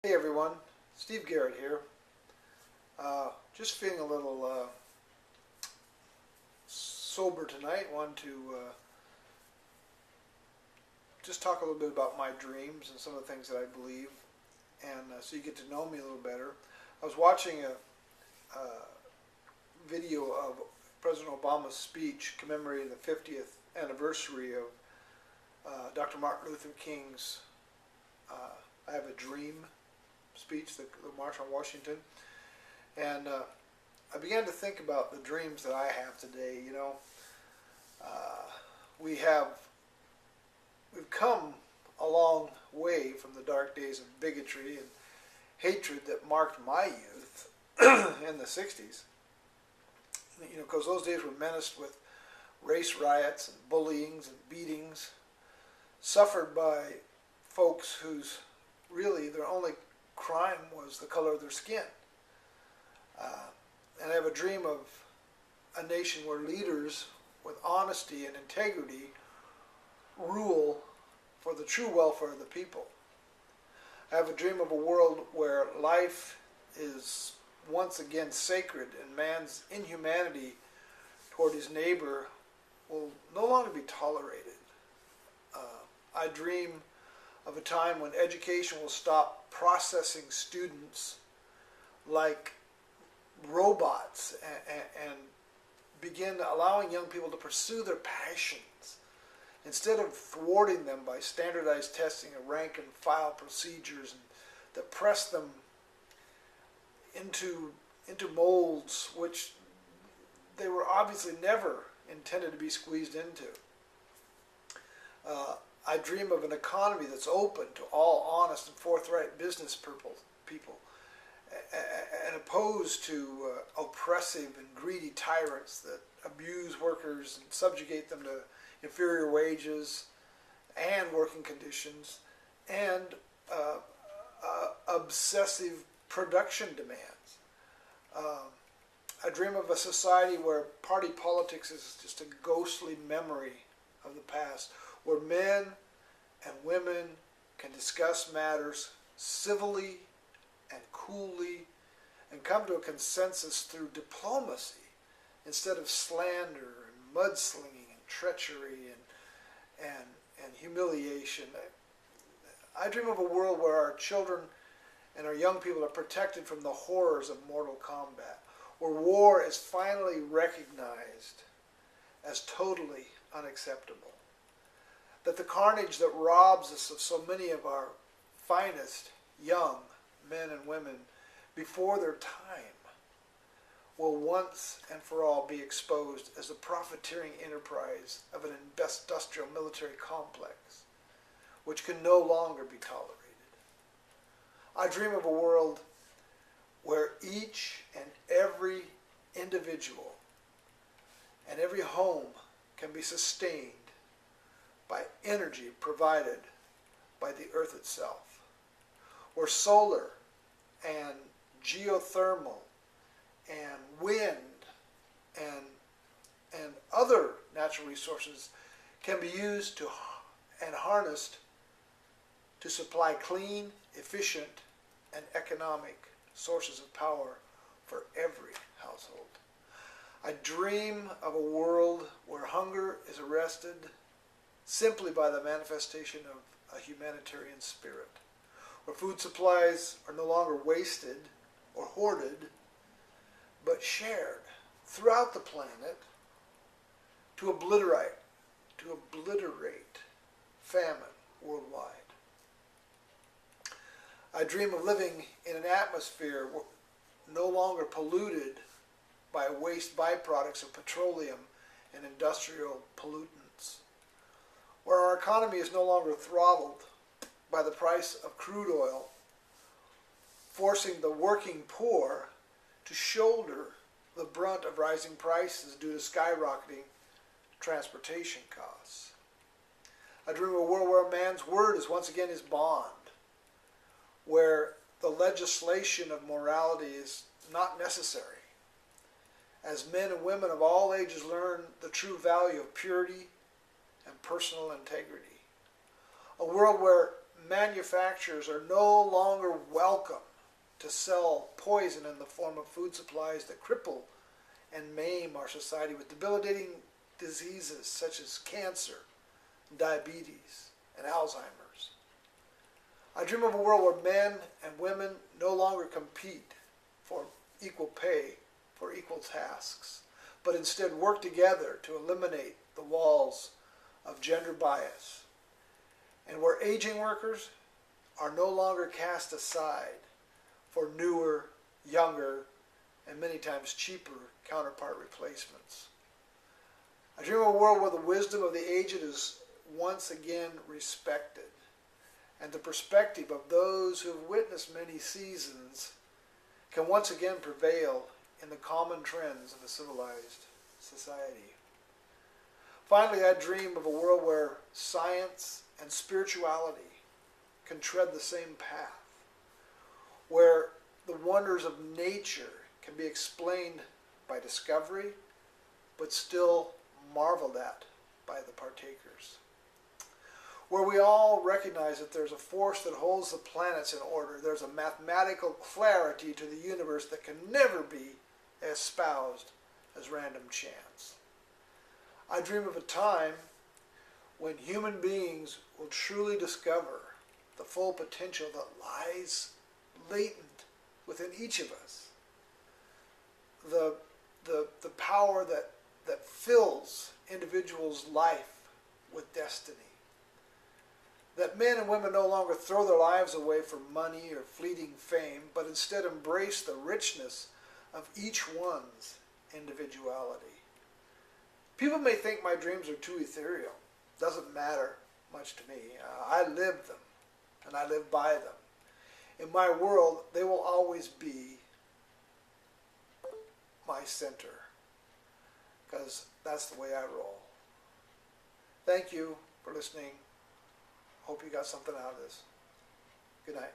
Hey everyone, Steve Garrett here. Just feeling a little sober tonight. Want to just talk a little bit about my dreams and some of the things that I believe, and so you get to know me a little better. I was watching a video of President Obama's speech commemorating the 50th anniversary of Dr. Martin Luther King's I Have a Dream speech, the March on Washington, and I began to think about the dreams that I have today. We've come a long way from the dark days of bigotry and hatred that marked my youth in the 60s. Because those days were menaced with race riots and bullyings and beatings, suffered by folks whose really their only crime was the color of their skin. And I have a dream of a nation where leaders with honesty and integrity rule for the true welfare of the people. I have a dream of a world where life is once again sacred and man's inhumanity toward his neighbor will no longer be tolerated. I dream of a time when education will stop processing students like robots and begin allowing young people to pursue their passions instead of thwarting them by standardized testing and rank and file procedures that press them into molds which they were obviously never intended to be squeezed into. I dream of an economy that's open to all honest and forthright business people and opposed to oppressive and greedy tyrants that abuse workers and subjugate them to inferior wages and working conditions and obsessive production demands. I dream of a society where party politics is just a ghostly memory of the past, where men and women can discuss matters civilly and coolly and come to a consensus through diplomacy instead of slander and mudslinging and treachery and humiliation. I dream of a world where our children and our young people are protected from the horrors of mortal combat, where war is finally recognized as totally unacceptable, that the carnage that robs us of so many of our finest young men and women before their time will once and for all be exposed as the profiteering enterprise of an industrial military complex which can no longer be tolerated. I dream of a world where each and every individual and every home can be sustained by energy provided by the earth itself, where solar and geothermal and wind and other natural resources can be used to and harnessed to supply clean, efficient, and economic sources of power for every household. I dream of a world where hunger is arrested simply by the manifestation of a humanitarian spirit, where food supplies are no longer wasted or hoarded, but shared throughout the planet to obliterate famine worldwide. I dream of living in an atmosphere no longer polluted by waste byproducts of petroleum and industrial pollutants, where our economy is no longer throttled by the price of crude oil, forcing the working poor to shoulder the brunt of rising prices due to skyrocketing transportation costs. I dream of a world where a man's word is once again his bond, where the legislation of morality is not necessary, as men and women of all ages learn the true value of purity and personal integrity. A world where manufacturers are no longer welcome to sell poison in the form of food supplies that cripple and maim our society with debilitating diseases such as cancer, diabetes, and Alzheimer's. I dream of a world where men and women no longer compete for equal pay for equal tasks, but instead work together to eliminate the walls of gender bias, and where aging workers are no longer cast aside for newer, younger, and many times cheaper counterpart replacements. I dream of a world where the wisdom of the aged is once again respected, and the perspective of those who have witnessed many seasons can once again prevail in the common trends of a civilized society. Finally, I dream of a world where science and spirituality can tread the same path, where the wonders of nature can be explained by discovery, but still marveled at by the partakers, where we all recognize that there's a force that holds the planets in order. There's a mathematical clarity to the universe that can never be espoused as random chance. I dream of a time when human beings will truly discover the full potential that lies latent within each of us. The power that fills individuals' life with destiny. That men and women no longer throw their lives away for money or fleeting fame, but instead embrace the richness of each one's individuality. People may think my dreams are too ethereal. Doesn't matter much to me. I live them, and I live by them. In my world, they will always be my center, because that's the way I roll. Thank you for listening. Hope you got something out of this. Good night.